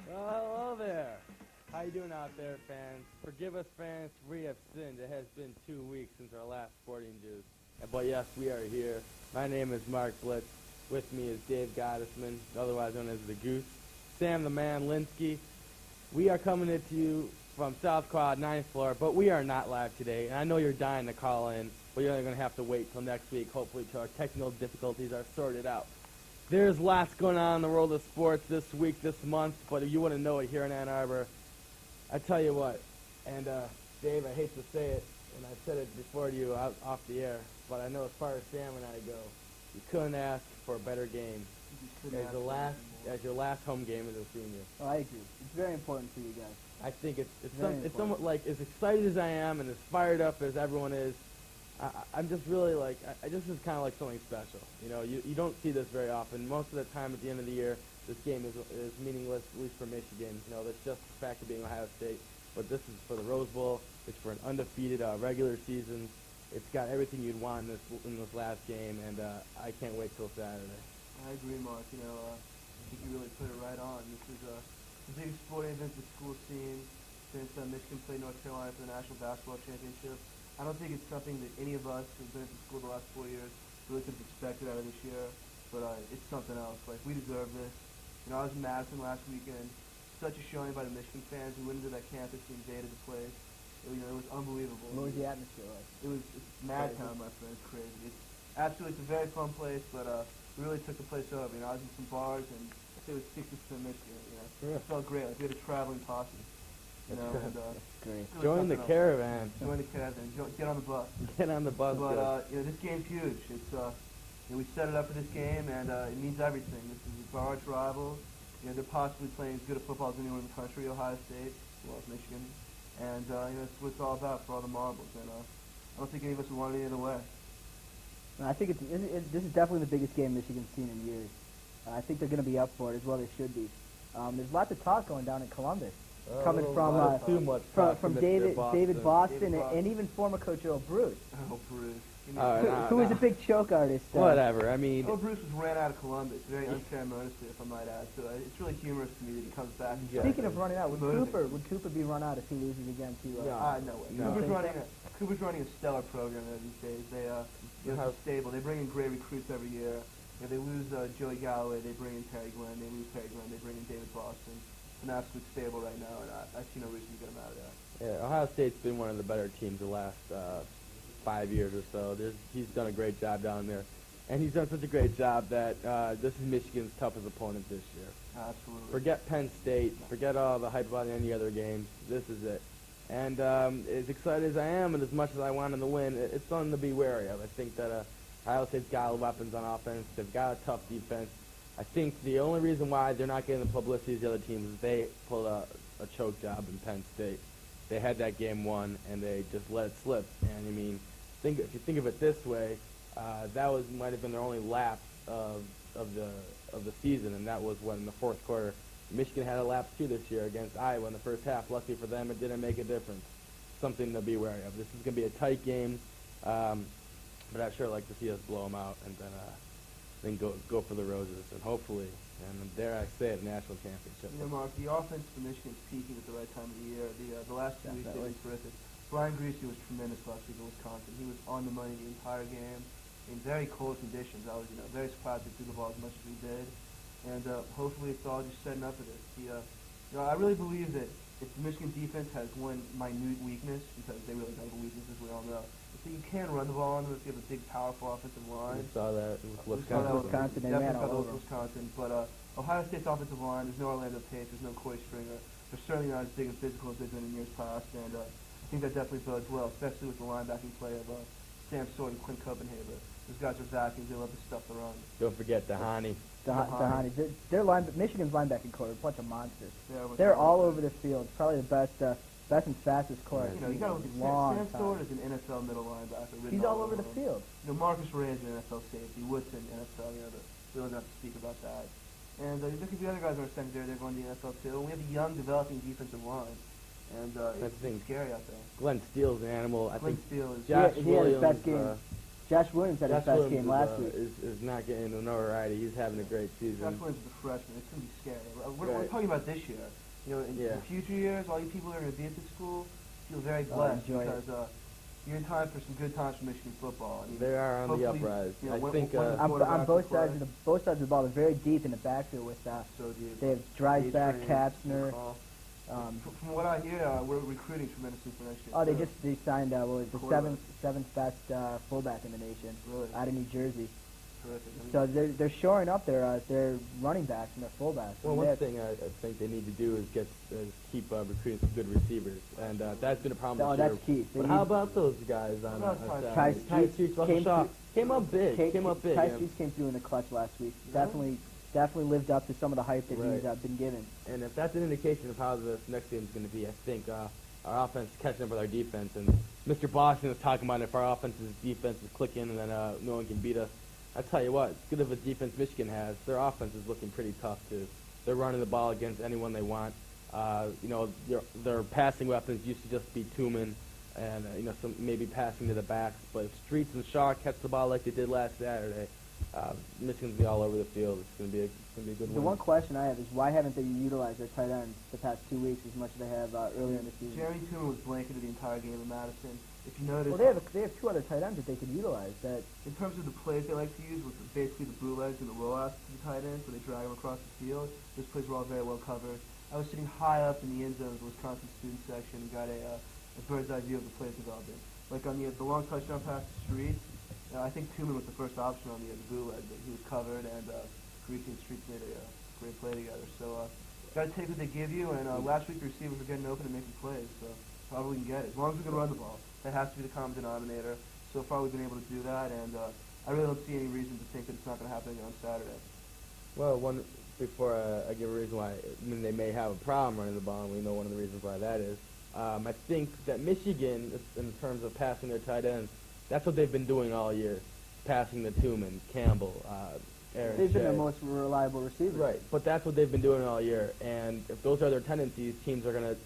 Well, hello there. How you doing out there, fans? Forgive us, fans. We have sinned. It has been 2 weeks since our last sporting news. But yes, we are here. My name is Mark Blitz. With me is Dave Gottesman, otherwise known as the Goose. Sam the Man Linsky. We are coming to you from South Quad, 9th floor, but we are not live today. And I know you're dying to call in, but you're going to have to wait till next week, hopefully till our technical difficulties are sorted out. There's lots going on in the world of sports this week, this month, but if you want to know it here in Ann Arbor, I tell you what, and Dave, I hate to say it, and I've said it before to you off the air, but I know as far as Sam and I go, you couldn't ask for a better game as your last home game as a senior. Oh, I agree. It's very important for you guys. I think it's somewhat like as excited as I am and as fired up as everyone is. I'm just really like this is kind of like something special. You know, you don't see this very often. Most of the time at the end of the year, this game is meaningless, at least for Michigan. You know, that's just the fact of being Ohio State. But this is for the Rose Bowl. It's for an undefeated regular season. It's got everything you'd want in this last game, and I can't wait till Saturday. I agree, Mark. You know, I think you really put it right on. This is a big sporting event the school's seen since Michigan played North Carolina for the National Basketball Championship. I don't think it's something that any of us who've been at the school the last 4 years really could have expected out of this year, but it's something else. Like, we deserve this. You know, I was in Madison last weekend. Such a showing by the Michigan fans who went into that campus and invaded the place. It was unbelievable. What was the atmosphere like? It's mad town, my friend. It's crazy. It's a very fun place, but we really took the place over. You know, I was in some bars, and I think it was 60% Michigan. You know, Yeah. It felt great. Like we had a traveling posse. You know, and Great. it was Join the something else. caravan. Join the caravan. Get on the bus. Get on the bus. But you know, this game's huge. It's you know, we set it up for this game, and it means everything. This is our arch rival. You know, they're possibly playing as good a football as anyone in the country, Ohio State, as well as Michigan. And you know, that's what it's all about for all the marbles. And I don't think any of us would want it any other way. I think this is definitely the biggest game Michigan's seen in years. I think they're going to be up for it as well. They should be. There's lots of talk going down in Columbus, coming from David Boston and even former coach Earl Bruce, Oh, Bruce. who was a big choke artist. Whatever. I mean, Earl Bruce was ran out of Columbus very unceremoniously, if I might add. So it's really humorous to me that he comes back. And Speaking of running out, would Cooper be run out if he loses again to? No way. No. Cooper's running a stellar program there these days. They're stable. They bring in great recruits every year. You know, they lose Joey Galloway, they bring in Perry Glenn. They lose Perry Glenn, they bring in David Boston. It's an absolute stable right now, and I see no reason to get him out of there. yeah, Ohio State's been one of the better teams the last 5 years or so. He's done a great job down there. And he's done such a great job that this is Michigan's toughest opponent this year. Absolutely. Forget Penn State. Forget all the hype about any other games. This is it. And as excited as I am and as much as I want them to win, it's something to be wary of. I think that Ohio State's got weapons on offense. They've got a tough defense. I think the only reason why they're not getting the publicity as the other teams is they pulled a choke job in Penn State. They had that game won, and they just let it slip. And, I mean, if you think of it this way, that might have been their only lapse of the season, and that was when in the fourth quarter. Michigan had a lapse too this year against Iowa in the first half. Luckily for them, it didn't make a difference. Something to be wary of. This is going to be a tight game, but I'd sure like to see us blow them out and then go for the roses and hopefully, and dare I say it, national championship. You know, Mark, the offense for Michigan is peaking at the right time of the year. The last 2 weeks they've been terrific. Brian Greasy was tremendous last week in Wisconsin. He was on the money the entire game in very cold conditions. I was very surprised they threw the ball as much as we did. And hopefully it's all just setting up for this. I really believe that if the Michigan defense has one minute weakness, because they really don't have weaknesses, we all know, it's that you can run the ball on them if you have a big, powerful offensive line. We saw that with Wisconsin. They ran all over Wisconsin. But Ohio State's offensive line, there's no Orlando Pace, there's no Corey Stringer. They're certainly not as big and physical as they've been in years past, and I think that definitely bodes well, especially with the linebacking play of Sam Sword and Quinn Copenhagen. Those guys are vacuums. They love to stuff the run. Don't forget Dahani. Michigan's linebacking core, a bunch of monsters. Yeah, They're all over the field. Probably the best and fastest core. You know, you got to look at Sam Sword is an NFL middle linebacker. He's all over the field. You know, Marcus Ray is an NFL safety. Woodson, NFL. You know, we don't have to speak about that. And there could be other guys in our secondary. They're going to the NFL too. And we have a young, developing defensive line. And it's scary out there. Glenn Steele's an animal. I think Steele is Josh he had his Williams. best game. Josh Williams had his Josh best Williams game last week. is not getting the notoriety. He's having a great season. Josh Williams is a freshman. It's going to be scary. We're talking about this year. You know, in future years, all you people that are going to be at this school feel very blessed because you're in time for some good times for Michigan football. I mean, they are on the uprise. You know, I think on both sides of the ball, they're very deep in the backfield with they have Dreisbach, Kapsner. From what I hear, we're recruiting tremendously for next year. Oh, they signed the seventh best fullback in the nation, out of New Jersey. Terrific. So they're shoring up their running backs and their fullbacks. Well, one thing I think they need to do is keep recruiting some good receivers, and that's been a problem this year. That's key. But how about those guys on Ty Streets came up big. Ty Streets came through in the clutch last week. Definitely lived up to some of the hype that he's been given. And if that's an indication of how this next game is going to be, I think our offense is catching up with our defense. And Mr. Boston was talking about if our defense is clicking and then no one can beat us. I tell you what, as good of a defense Michigan has, their offense is looking pretty tough too. They're running the ball against anyone they want. Their passing weapons used to just be Tooman and some maybe passing to the backs. But if Streets and Shaw catch the ball like they did last Saturday, Michigan's be all over the field. It's going to be a good one. The one question I have is why haven't they utilized their tight ends the past 2 weeks as much as they have earlier in the season? Jeremy Tooman was blanketed the entire game in Madison. If you notice, well, they have two other tight ends that they could utilize. That in terms of the plays they like to use, with basically the bootlegs and the rollouts to the tight ends, where they drag them across the field, those plays were all very well covered. I was sitting high up in the end zone of the Wisconsin student section and got a bird's eye view of the plays developing. Like on the long touchdown pass to Streets, I think Tooman was the first option on the bootleg, but he was covered, and Greasy and Streets made a great play together. So got to take what they give you, and last week the receivers were getting open and making plays, so probably we can get it. As long as we can run the ball. That has to be the common denominator. So far we've been able to do that, and I really don't see any reason to think that it's not going to happen again on Saturday. Well, before I give a reason why they may have a problem running the ball, and we know one of the reasons why that is, I think that Michigan, in terms of passing their tight ends, that's what they've been doing all year, passing the Tooman, Campbell, Aaron They've been Shea. their most reliable receivers. Right, but that's what they've been doing all year, and if those are their tendencies, teams are going to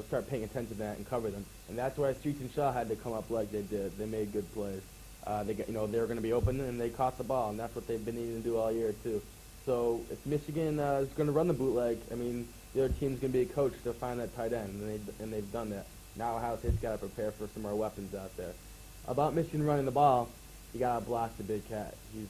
start paying attention to that and cover them. And that's why Streets and Shaw had to come up like they did. They made good plays. They were going to be open, and they caught the ball, and that's what they've been needing to do all year too. So if Michigan is going to run the bootleg, I mean, the other team's going to be a coach to find that tight end, and they've done that. Now Ohio State's got to prepare for some more weapons out there. About Michigan running the ball, you got to block the big cat. He's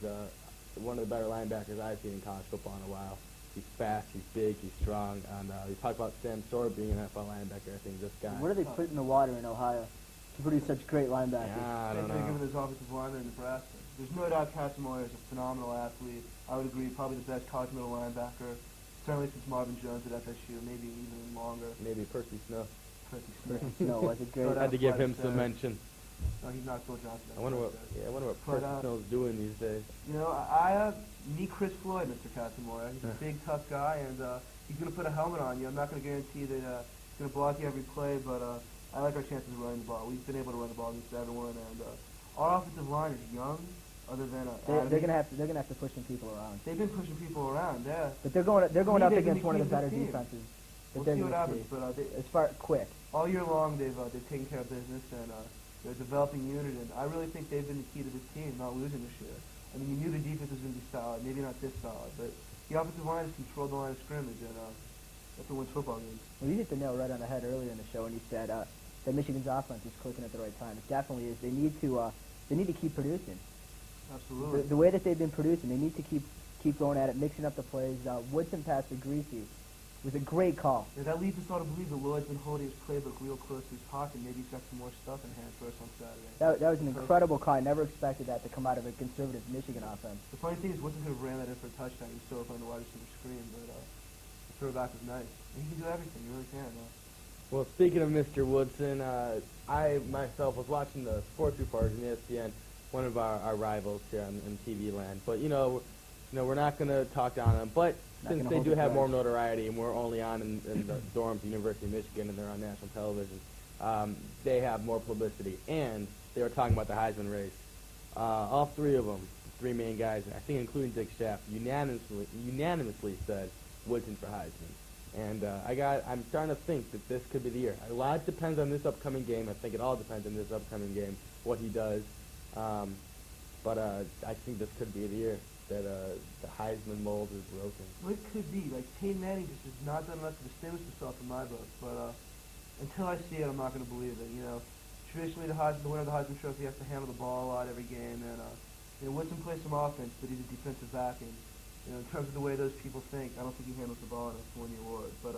one of the better linebackers I've seen in college football in a while. He's fast, he's big, he's strong. And you talk about Sam Sorb being an NFL linebacker. I think this guy. What do they put in the water in Ohio to produce such great linebackers? Yeah, I don't know. Given his offensive lineman in Nebraska. There's no doubt Katzenmoyer is a phenomenal athlete. I would agree, probably the best college middle linebacker, certainly since Marvin Jones at FSU, maybe even longer. Maybe Percy Snow. Percy Snow was a great. I had to give him some mention. No, he's not Phil Johnson. I wonder what Percy Snow's doing these days. You know, I meet Chris Floyd, Mr. Katzenmoyer. He's a big, tough guy, and he's going to put a helmet on you. I'm not going to guarantee that he's going to block you every play, but I like our chances of running the ball. We've been able to run the ball against everyone, and our offensive line is young. Other than they're gonna have to push some people around. They've been pushing people around, yeah. But they're going up against one of the better defenses. We'll see what happens, but as far quick. All year long, they've taken care of business, and they're a developing unit, and I really think they've been the key to this team not losing this year. I mean, you knew the defense was going to be solid, maybe not this solid, but the offensive line has controlled the line of scrimmage, and that's what wins football games. Well, you hit the nail right on the head earlier in the show, and you said that Michigan's offense is clicking at the right time. It definitely is. They need to keep producing. Absolutely. The way that they've been producing, they need to keep going at it, mixing up the plays. Woodson passed to Greasy was a great call. Yeah, that leads us all to believe that Lloyd's been holding his playbook real close to his pocket. Maybe he's got some more stuff in hand for us on Saturday. That was an incredible call. I never expected that to come out of a conservative Michigan offense. The funny thing is, Woodson could have ran that in for a touchdown. He was still up on the wide receiver screen, but the throwback was nice. And he can do everything. He really can. Well, speaking of Mr. Woodson, I myself was watching the Sports Report in ESPN, one of our rivals here in TV land. But we're not going to talk down on them. But since they do have more notoriety, and we're only on in the dorms, University of Michigan, and they're on national television, they have more publicity. And they were talking about the Heisman race. All three of them, three main guys, I think including Dick Schaaf, unanimously said Woodson for Heisman. And I'm starting to think that this could be the year. A lot depends on this upcoming game. I think it all depends on this upcoming game, what he does. But I think this could be the year that the Heisman mold is broken. Well, it could be. Like, Peyton Manning just has not done enough to distinguish himself in my book. But until I see it, I'm not going to believe it. You know, traditionally the winner of the Heisman Trophy has to handle the ball a lot every game. And, Woodson plays some offense, but he's a defensive back. And, in terms of the way those people think, I don't think he handles the ball enough to win the award. But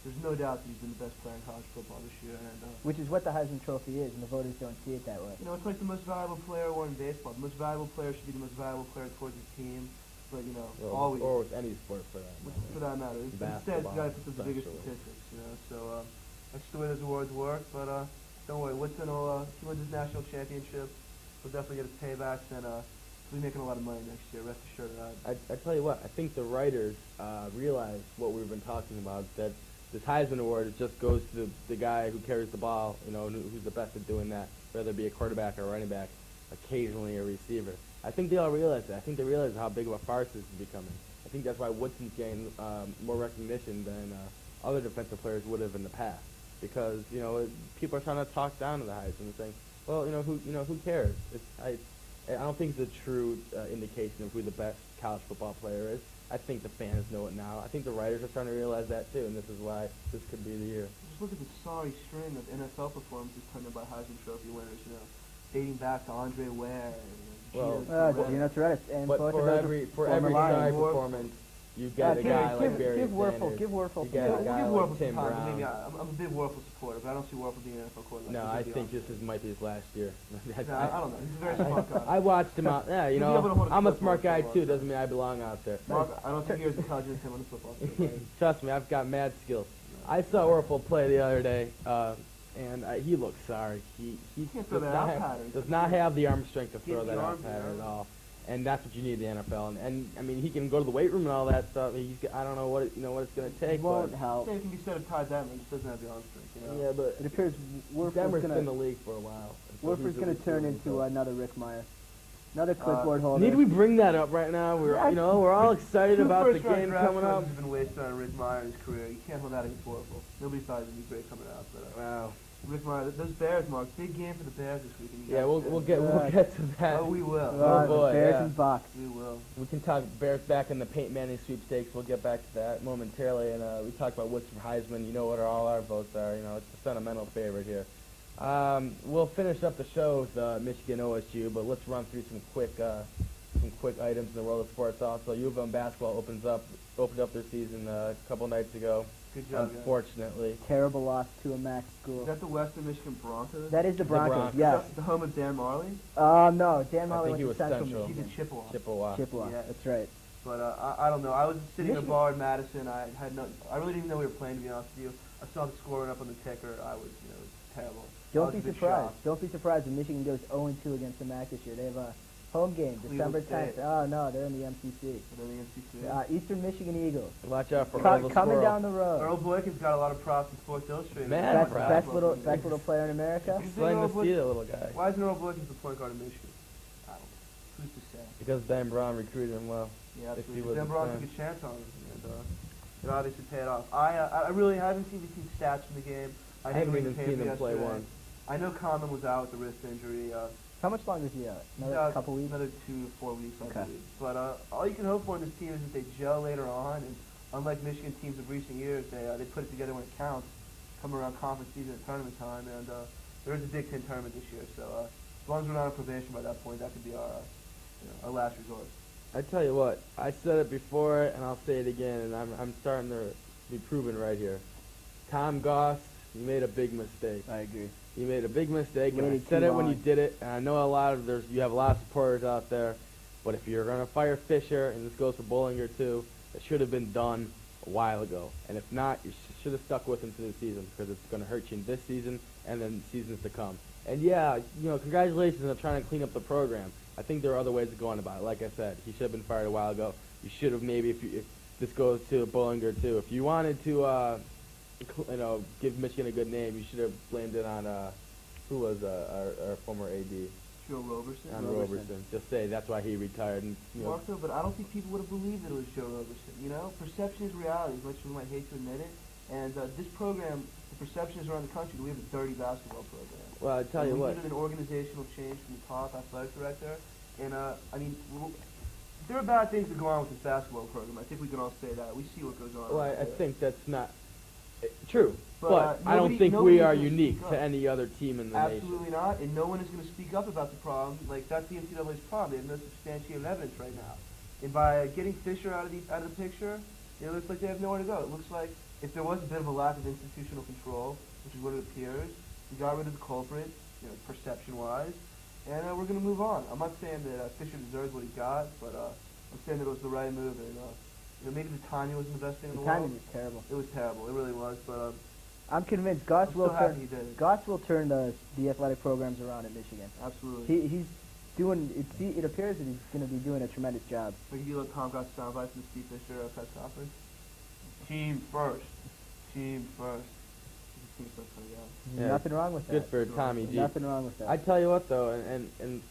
there's no doubt that he's been the best player in college football this year. And which is what the Heisman Trophy is, and the voters don't see it that way. it's like the most valuable player award in baseball. The most valuable player should be the most valuable player towards his team. But, always. Or with any sport for that matter. For that matter. Instead, the guy puts up the biggest statistics, So that's the way those awards work. But don't worry, Woodson will, if he wins his national championship, he'll definitely get his paybacks, and he'll be making a lot of money next year. Rest assured of that. I tell you what, I think the writers realize what we've been talking about, that this Heisman Award just goes to the guy who carries the ball, who's the best at doing that, whether it be a quarterback or a running back, occasionally a receiver. I think they all realize that. I think they realize how big of a farce this is becoming. I think that's why Woodson's getting more recognition than other defensive players would have in the past, because people are trying to talk down to the Heisman and saying, well, who cares? I don't think it's a true indication of who the best college football player is. I think the fans know it now. I think the writers are starting to realize that too, and this is why this could be the year. Just look at the sorry string of NFL performances turned in by Heisman Trophy winners, dating back to Andre Ware. Gino Torres. And but for every sorry performance, you get a guy like Barry Sanders. Give Werfel. You get a guy like Tim Brown. I'm a big Werfel supporter, but I don't see Werfel being an NFL quarterback. No, I think this might be his last year. I don't know. He's a very smart guy. I watched him out. Yeah, I'm a smart guy too. Doesn't mean I belong out there. Mark, I don't think you're as intelligent as him on the football field. Trust me, I've got mad skills. I saw Werfel play the other day, and he looks sorry. He can't throw that out pattern. Does not have the arm strength to throw that out pattern at all. And that's what you need in the NFL. And I mean, he can go to the weight room and all that stuff. I don't know what it's going to take. It won't help. Same can be said of Ty Detmer. He just doesn't have the arm strength. Yeah, but it appears Detmer's been in the league for a while. Werfer's going to turn into another Rick Meyer. Another clipboard holder. Need we bring that up right now? We're all excited about the game coming up. He's been wasted on Rick Meyer in his career. You can't hold that against Werfel. Nobody thought he would be great coming out. But, wow. Rick Meyer, those Bears, Mark, big game for the Bears this week. Yeah, we'll get to that. Oh, we will. Oh boy, Bears and Bucks. We will. We can talk Bears back in the Peyton Manning sweepstakes. We'll get back to that momentarily. And we talked about Woodson Heisman. You know what all our votes are. It's a sentimental favorite here. We'll finish up the show with Michigan OSU, but let's run through some quick items in the world of sports. Also, U of M basketball opened up their season a couple nights ago. Good job, unfortunately. Guys. Terrible loss to a MAC school. Is that the Western Michigan Broncos? That is the Broncos, yes. The home of Dan Marley? No, Dan Marley went to Central Michigan. He's in Chippewa. Yeah. That's right. But I don't know. I was sitting in a bar in Madison. I really didn't even know we were playing, to be honest with you. I saw the scoring up on the ticker. It was terrible. Don't be surprised. Don't be surprised when Michigan goes 0-2 against the MAC this year. They have a home game, December 10th. Oh, no, they're in the MCC. Eastern Michigan Eagles. Watch out for Earl coming down the road. Earl Boykins got a lot of props in Sports Illustrated. Best little player in America. He's playing the steel, little guy. Why isn't Earl Boykins the point guard in Michigan? I don't know. Who's to say? Because Ben Braun recruited him well. Yeah, absolutely. Ben Braun took a chance on him, and it obviously paid off. I really haven't seen the team stats from the game. I haven't even seen him play once. I know Common was out with the wrist injury. How much longer is he out? Another couple weeks? Another 2 to 4 weeks, I believe. But all you can hope for in this team is that they gel later on. And unlike Michigan teams of recent years, they put it together when it counts, come around conference season and tournament time. And there is a Big Ten tournament this year. So as long as we're not on probation by that point, that could be our last resort. I tell you what, I said it before, and I'll say it again, and I'm starting to be proven right here. Tom Goss, you made a big mistake. I agree. You made a big mistake, and I said it when you did it, and I know you have a lot of supporters out there, but if you're going to fire Fisher, and this goes for Bollinger too, it should have been done a while ago. And if not, you should have stuck with him through the season, because it's going to hurt you in this season and then seasons to come. And yeah, congratulations on trying to clean up the program. I think there are other ways of going about it. Like I said, he should have been fired a while ago. You should have maybe, if this goes to Bollinger too, if you wanted to give Michigan a good name, you should have blamed it on who was our former AD. Joe Roberson. On Roberson. Just say that's why he retired. And, Marco, but I don't think people would have believed that it was Joe Roberson. Perception is reality, as much as we might hate to admit it. And this program, the perception is around the country that we have a dirty basketball program. Well, I tell you what. We needed an organizational change from the top athletic director, And I mean, there are bad things that go on with this basketball program. I think we can all say that. We see what goes on. Well, right I there. think that's not true. But, I don't think nobody we are is gonna unique speak to up. any other team in the Absolutely not, and no one is going to speak up about the problem. Like, that's the NCAA's problem. They have no substantiated evidence right now. And by getting Fisher out of the picture, it looks like they have nowhere to go. It looks like if there was a bit of a lack of institutional control, which is what it appears, we got rid of the culprit, perception-wise, and we're going to move on. I'm not saying that Fisher deserves what he got, but I'm saying that it was the right move, and maybe the timing wasn't the best thing in the world. The timing was terrible. It was terrible. It really was, but I'm convinced I'm so happy he did it. Goss will turn the athletic programs around at Michigan. Absolutely. He's doing. It appears that he's going to be doing a tremendous job. We can do like Tom Goss soundbite from the Steve Fisher press conference. Team first. Team first. Team first coming out. Yeah, Nothing wrong with that. Good for Tommy G. Nothing wrong with that. I tell you what though, and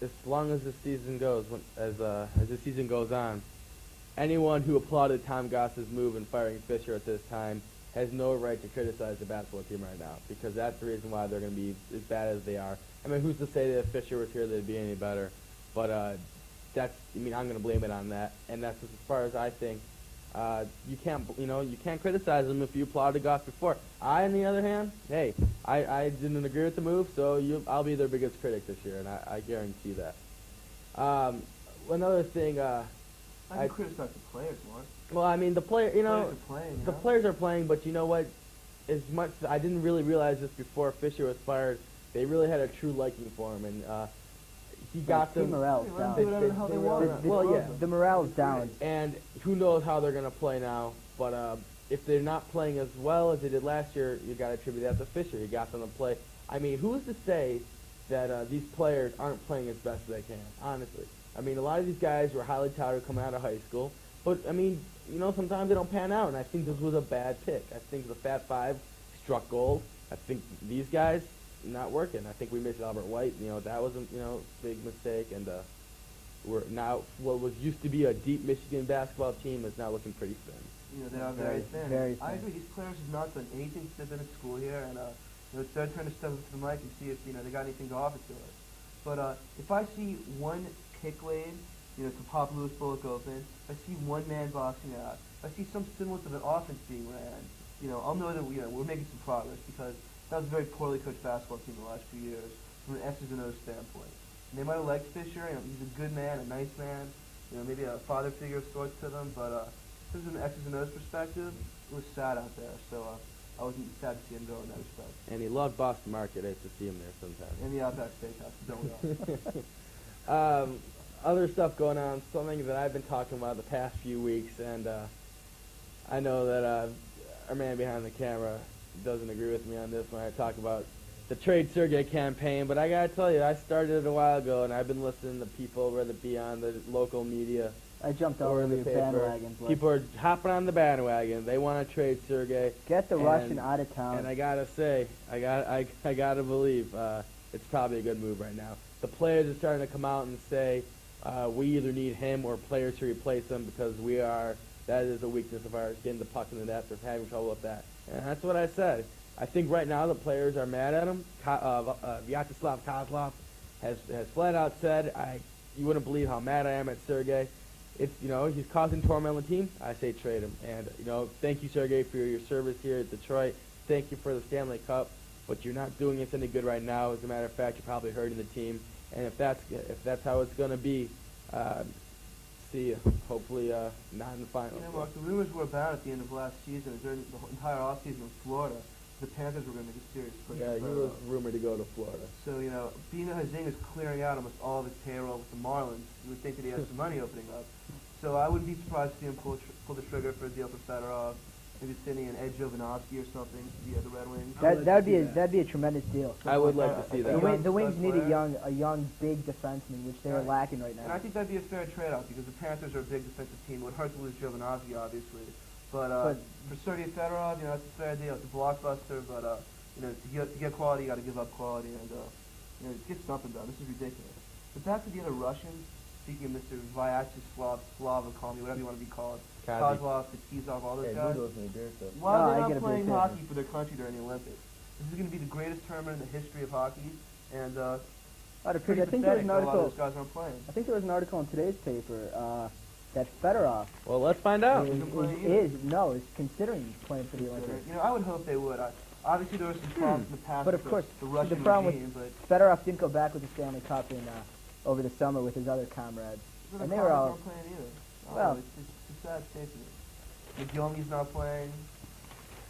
as long as the season goes, as the season goes on, anyone who applauded Tom Goss's move in firing Fisher at this time has no right to criticize the basketball team right now, because that's the reason why they're going to be as bad as they are. I mean, who's to say that if Fisher was here they'd be any better? But I'm going to blame it on that, and that's as far as I think. You can't criticize them if you applauded Goss before. On the other hand, hey, I didn't agree with the move, so I'll be their biggest critic this year, and I guarantee that. Another thing, I criticize the players, Mark. well, I mean, the players are playing, the players are playing, but you know what? As much I didn't really realize this before Fisher was fired. They really had a true liking for him, and he got team them. morale's Let them down. do whatever the hell they want. Well, yeah. The morale's down. And who knows how they're going to play now? But if they're not playing as well as they did last year, you got to attribute that to Fisher. He got them to play. I mean, who's to say that these players aren't playing as best as they can? Honestly, I mean, a lot of these guys were highly touted coming out of high school, but I mean, sometimes they don't pan out. And I think this was a bad pick. I think the Fat Five struck gold. I think these guys not working. I think we missed Albert White. That was a big mistake. And we're now what was used to be a deep Michigan basketball team is now looking pretty thin. They are very thin. Very I thin. agree. These players have not done anything since they've been at school here, and it's their turn to step up to the mic and see if they got anything to offer to us. But if I see one kick lane, to pop Lewis Bullock open, if I see one man boxing out, if I see some semblance of an offense being ran, I'll know that we're making some progress, because that was a very poorly coached basketball team the last few years from an X's and O's standpoint. And they might have liked Fisher. He's a good man, a nice man. Maybe a father figure of sorts to them. But from an X's and O's perspective, it was sad out there. So I wasn't sad to see him go in that respect. And he loved Boston Market. I used to see him there sometimes. And the Outback Steakhouse, don't we all? Other stuff going on, something that I've been talking about the past few weeks, and I know that our man behind the camera doesn't agree with me on this when I talk about the Trade Sergey campaign, but I gotta tell you, I started it a while ago, and I've been listening to people, whether it be on the local media I jumped or over in the your paper. bandwagon. Blake. People are hopping on the bandwagon. They want to trade Sergey. Get the and- Russian out of town. And I gotta say, I gotta believe it's probably a good move right now. The players are starting to come out and say we either need him or players to replace him, because that is a weakness of ours, getting the puck in the net or having trouble with that. And that's what I said. I think right now the players are mad at him. Vyacheslav Kozlov has flat out said, you wouldn't believe how mad I am at Sergey. It's he's causing torment on the team. I say trade him. And thank you, Sergey, for your service here at Detroit. Thank you for the Stanley Cup, but you're not doing us any good right now. As a matter of fact, you're probably hurting the team. And if that's how it's going to be, see you. Hopefully not in the finals. Mark, the rumors were about at the end of last season, during the entire offseason in Florida, the Panthers were going to make a serious push. Yeah, he was rumored to go to Florida. So, being that Hazing is clearing out almost all of his payroll with the Marlins, you would think that he has some money opening up. So I wouldn't be surprised to see him pull the trigger for a deal for Fedorov, maybe sending an Ed Jovanovski or something via the Red Wings. That'd be a tremendous deal. I would like to see that. The Wings need a young big defenseman, which they're lacking right now. And I think that'd be a fair trade-off, because the Panthers are a big defensive team. It would hurt to lose Jovanovski, obviously. But for Sergei Fedorov, it's a fair deal. It's a blockbuster, but to get quality, you got to give up quality, and get something done. This is ridiculous. But back to the other Russians. Speaking of Mr. Vyacheslav, Slavikomi, whatever you want to be called, Kozlov, Kizov, all those guys. Why are they not playing hockey for their country during the Olympics? This is going to be the greatest tournament in the history of hockey, and I Pretty think there was pathetic an that a lot of article. those guys aren't playing. I think there was an article in today's paper that Fedorov Well, let's find out. is considering playing for the Olympics. I would hope they would. Obviously, there were some problems in the past. But of with course, the Russian the problem regime, with Fedorov didn't go back with the Stanley Cup in over the summer with his other comrades, but and the they were all. aren't playing either. Well, it's a sad state of it. McGillney's not playing,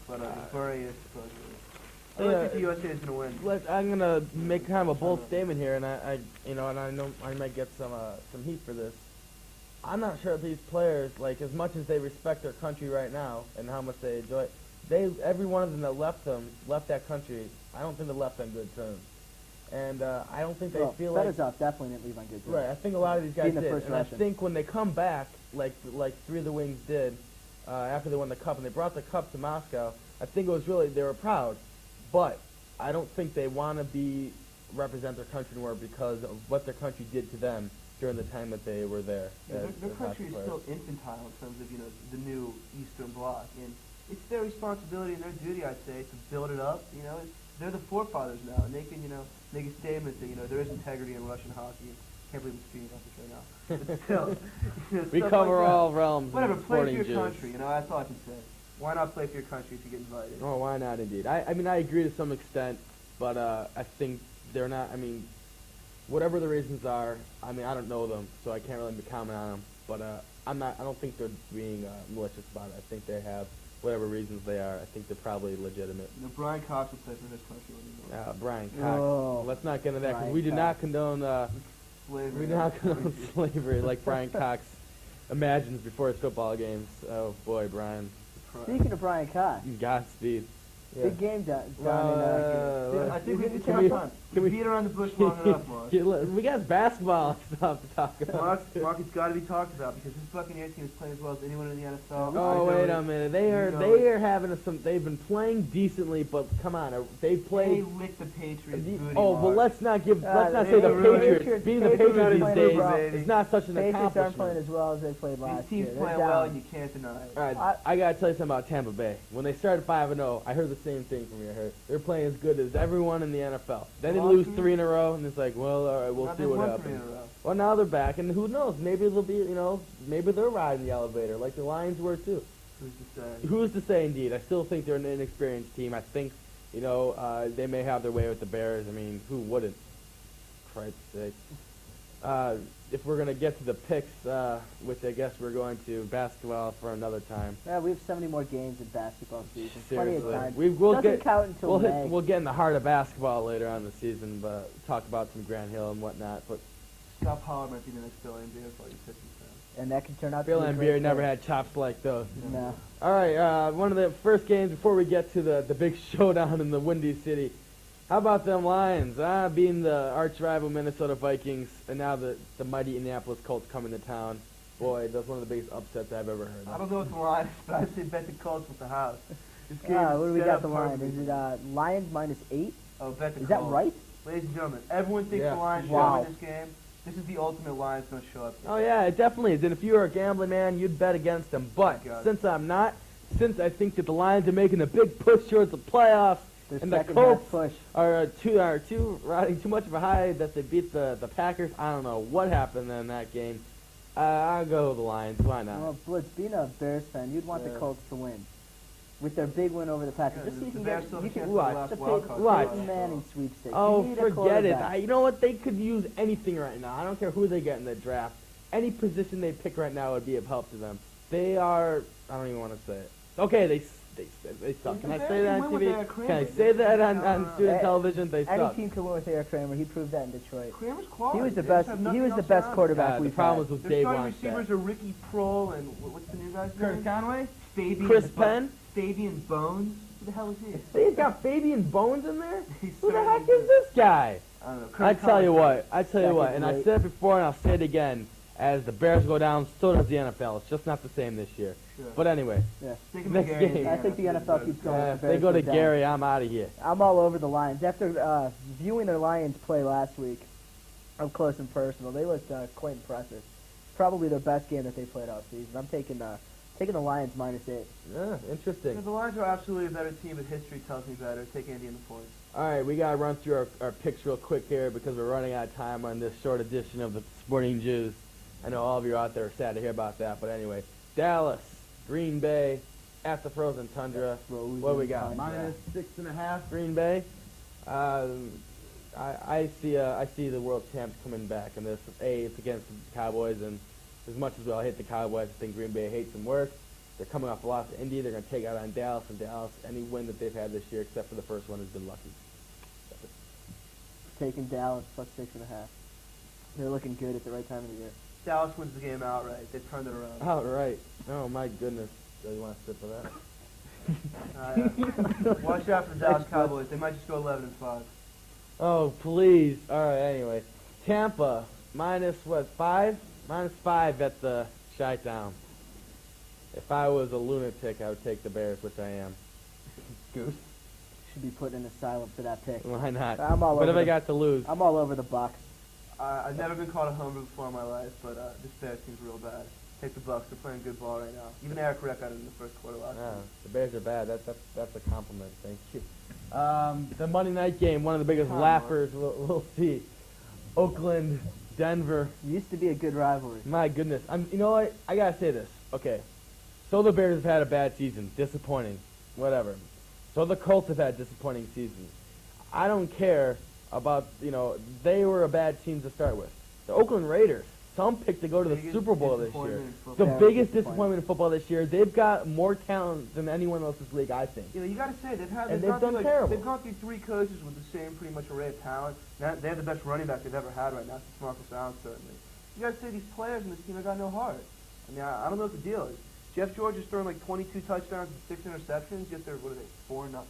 but Burry is supposedly. I don't think the USA is going to win. I'm gonna make kind of a bold statement here, and I know I might get some heat for this. I'm not sure if these players, like, as much as they respect their country right now and how much they enjoy it, every one of them that left that country. I don't think they left on good terms, and I don't think they feel like. Fedorov definitely didn't leave on good terms. Right, I think a lot of these guys Being the did, first and Russian. I think when they come back, like three of the wings did, after they won the cup, and they brought the cup to Moscow, I think it was really they were proud, but I don't think they want to represent their country anymore because of what their country did to them during the time that they were there. Their country is still infantile in terms of the new Eastern Bloc, and it's their responsibility and their duty, I'd say, to build it up. They're the forefathers now, and they can make a statement that there is integrity in Russian hockey. Can't believe I'm speaking about this right now, but still, We stuff cover like that. all realms. Whatever, of play for sporting your juice. country. That's all I can say. Why not play for your country if you get invited? Oh, why not? Indeed. I mean, I agree to some extent, but I think they're not. I mean, whatever the reasons are, I mean, I don't know them, so I can't really comment on them. But I'm not. I don't think they're being malicious about it. I think they have whatever reasons they are. I think they're probably legitimate. Brian Cox will play for his country anymore. Brian Cox. Oh, Let's not get into that because Brian we do Cox. not condone. Slavery. We do not condone slavery like Brian Cox imagines before his football games. Oh boy, Brian. Speaking of Brian Cox, Godspeed. big game down I think we can we- can can we- beat around the bush long enough, Mark. We got basketball stuff to talk about. Mark, it's got to be talked about because this Buccaneers team is playing as well as anyone in the NFL. Oh wait a minute! They are having some. They've been playing decently, but come on, they They played. licked the Patriots. booty, Oh well, Mark. let's not say the really- Patriots. Being the Patriots Patriots are these playing days well. is not such an Patriots aren't playing accomplishment. as well as they played last These teams year. playing They're well, down. and you can't deny it. All right, I gotta tell you something about Tampa Bay. When they started 5-0, I heard the same thing from you. I heard they're playing as good as everyone in the NFL. Then they Well, lose true. 3 in a row, and it's like, well, all right, we'll Now see they've what won 3 in happens. a row. Well, now they're back, and who knows? Maybe they'll be, maybe they're riding the elevator like the Lions were too. Who's to say? Who's to say? Indeed, I still think they're an inexperienced team. I think, they may have their way with the Bears. I mean, who wouldn't? Christ's sake. If we're gonna get to the picks, which I guess we're going to basketball for another time. Yeah, we have 70 more games in basketball season. Seriously, Plenty of time. we'll Doesn't get count until May. we'll get in the heart of basketball later on in the season, but talk about some Grant Hill and whatnot. But Scott Pollard might be the next Bill Embiid for all you Pistons fans. And that can turn out Bill to be a and great Beard never player. had chops like those. No. All right, one of the first games before we get to the big showdown in the Windy City. How about them Lions? Being the arch rival Minnesota Vikings, and now the mighty Indianapolis Colts coming to town. Boy, that's one of the biggest upsets I've ever heard I of. don't know what the line is, but I say bet the Colts with the house. This game What is do we set got up the line? perfectly. Is it Lions -8? Oh, bet the Is Colts. that right? Ladies and gentlemen, everyone thinks Yeah. the Lions should Wow. win this game. This is the ultimate Lions don't show up. Oh yeah, it definitely is. And if you were a gambling man, you'd bet against them. But God. since I'm not, since I think that the Lions are making a big push towards the playoffs, Their and the second half Colts push. are too riding too much of a high that they beat the Packers. I don't know what happened in that game. I'll go with the Lions. Why not? Well, Blitz, being a Bears fan, you'd want the Yeah. Colts to win. With their big win over the Packers. Yeah, Just so you the can Bears get still you have a can chance What? for the last the wild Peyton, card What? Peyton Manning sweepstakes. Oh, you need a forget it. quarterback. You know what? They could use anything right now. I don't care who they get in the draft. Any position they pick right now would be of help to them. They are. I don't even want to say it. Okay, they suck. Can I say that on TV? Can I say that on student television? They Any suck. team can win with Eric Kramer. He proved that in Detroit. Kramer's quality. He was the They best. just have He nothing was the else best around. quarterback The we've problem had. was with Their Dave starting Wannstedt. receivers are Ricky Prohl and what's the new guy's name? Conway? Fabian Chris Penn? Fabian Bones. Who the hell is he? They've got Fabian Bones in there? He's Who the heck starting- is this guy? I don't know. I tell you what, Second and I rate. said it before and I'll say it again. As the Bears go down, so does the NFL. It's just not the same this year. Sure. But anyway, Stick 'em next to Gary game. I think the NFL keeps going. if The they Bears go to down. Gary, I'm out of here. I'm all over the Lions. After viewing the Lions play last week, up close and personal, they looked quite impressive. Probably their best game that they played all season. I'm taking Taking the Lions -8. Yeah, interesting. The Lions are absolutely a better team, but history tells me better. Take Indy in the points. All right, we got to run through our picks real quick here because we're running out of time on this short edition of the Sporting Jews. I know all of you out there are sad to hear about that, but anyway. Dallas, Green Bay, at the frozen tundra. What do we got? -6.5, Green Bay. I see the world champs coming back, and this it's against the Cowboys, and as much as we all hate the Cowboys, I think Green Bay hates them worse. They're coming off a loss to Indy. They're going to take out on Dallas, and Dallas, any win that they've had this year, except for the first one, has been lucky. Taking Dallas +6.5. They're looking good at the right time of the year. Dallas wins the game outright. They turned it around. Outright. Oh, my goodness. Do you want to sip of that? Watch out for the Dallas Cowboys. They might just go 11-5. Oh, please. All right, anyway. Tampa, -5? -5 at the Chi-Town. If I was a lunatic, I would take the Bears, which I am. Goose? Should be put in asylum for that pick. Why not? I'm all what over have I got to lose? I'm all over the Bucks. I've never been called a homer before in my life, but this Bears team's real bad. Take the Bucks. They're playing good ball right now. Even Eric Reck got it in the first quarter last Yeah, week. the Bears are bad. That's a compliment. Thank you. The Monday night game, one of the biggest laughers we'll see. Oakland, Denver. Used to be a good rivalry. My goodness. You know what? I gotta say this. Okay. So the Bears have had a bad season. Disappointing. Whatever. So the Colts have had disappointing seasons. I don't care about, they were a bad team to start with. The Oakland Raiders, some picked to go to the Super Bowl this year. The biggest disappointment in football this year. They've got more talent than anyone else in this league, I think. You got to say, they've done terrible. They've gone through 3 coaches with the same pretty much array of talent. Now, they have the best running back they've ever had right now, since Marcus Allen, certainly. You got to say, these players in this team have got no heart. I mean, I don't know what the deal is. Jeff George is throwing like 22 touchdowns and 6 interceptions. Yet they're, 4-7?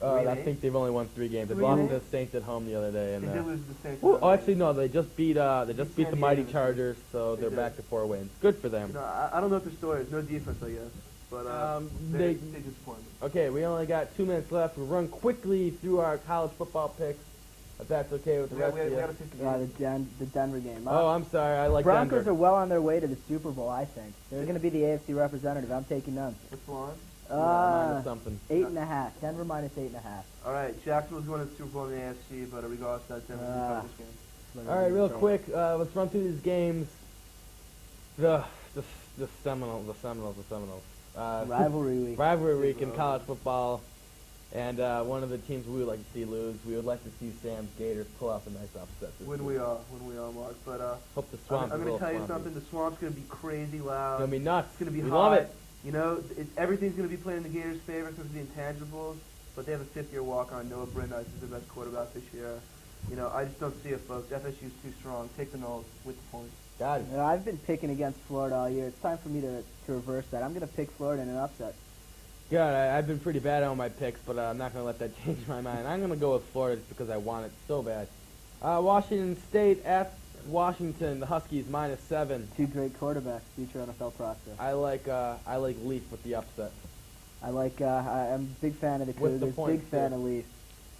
I think they've only won 3 games. They lost to the Saints at home the other day. And, they did lose to the Saints. Oh, actually, no. They just beat the mighty Chargers, so they're back to 4 wins. Good for them. I don't know what the story is. No defense, I guess. But big disappointment. Okay, we only got 2 minutes left. We'll run quickly through our college football picks, if that's okay with the rest of you. We got to pick the Denver game. Oh, I'm sorry. I like Broncos Denver. are well on their way to the Super Bowl, I think. They're going to be the AFC representative. I'm taking them. What's the line? Something. 8.5. Denver -8.5. All right, Jacksonville's going to the Super Bowl in the AFC, but regardless of that, Denver's going to cover this game. All right, real quick, let's run through these games. The Seminoles. Rivalry week. Rivalry week in college football, and one of the teams we would like to see lose. We would like to see Sam's Gators pull off a nice upset. When we are, Mark. But hope the Swamp's I'm going to tell you something. The Swamp's going to be crazy loud. It's going to be nuts. It's going to be we hot. love it. Everything's going to be playing in the Gators' favor because of the intangibles. But they have a 5th-year walk-on. Noah Brindise is the best quarterback this year. I just don't see it, folks. FSU's too strong. Take the Noles with the points. Got it. I've been picking against Florida all year. It's time for me to reverse that. I'm going to pick Florida in an upset. Good. I've been pretty bad on my picks, but I'm not going to let that change my mind. I'm going to go with Florida just because I want it so bad. Washington State at Washington. The Huskies -7. 2 great quarterbacks. Future NFL prospects. I like Leaf with the upset. I'm a big fan of the Cougars. Big fan of Leaf.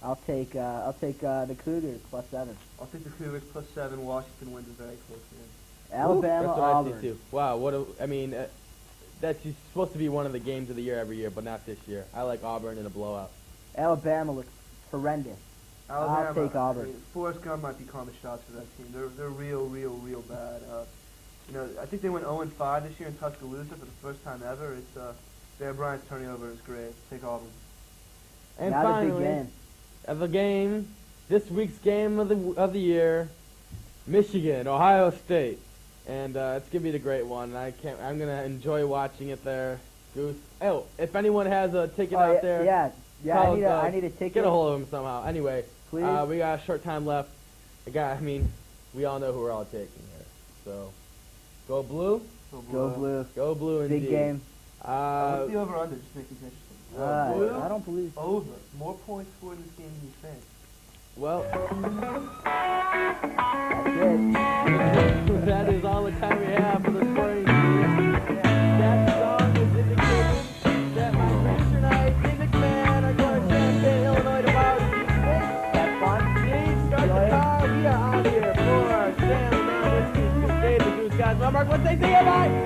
I'll take the Cougars +7. I'll take the Cougars +7. Washington wins a very close game. Alabama, that's what Auburn. I see too. Wow, that's supposed to be one of the games of the year every year, but not this year. I like Auburn in a blowout. Alabama looks horrendous. Alabama, I'll take Auburn. Forrest Gump might be calling the shots for that team. They're real bad. I think they went 0-5 this year in Tuscaloosa for the first time ever. It's Bear Bryant's turning over is great. Take Auburn. And Not finally, this week's game of the year, Michigan, Ohio State. And it's gonna be the great one. I'm gonna enjoy watching it there. Goose. Oh, if anyone has a ticket out there, yeah. I need a ticket. Get a hold of him somehow. Anyway, please. We got a short time left. We all know who we're all taking here. So, go blue. Go blue. Go blue. Indeed. Big game. What's the over/under? Just make it interesting. I don't believe over. More points scored in this game than you think. Well, that's it. that is all the time we have for the Sporting News. That song is indicating that my producer and I, Steve McMahon, are going to Champaign, Illinois tomorrow. Have fun. Please start the car. We are out here for Sam, Now, Whiskey, Goose Dave, the Goose Guys. Mark, what they say, bye.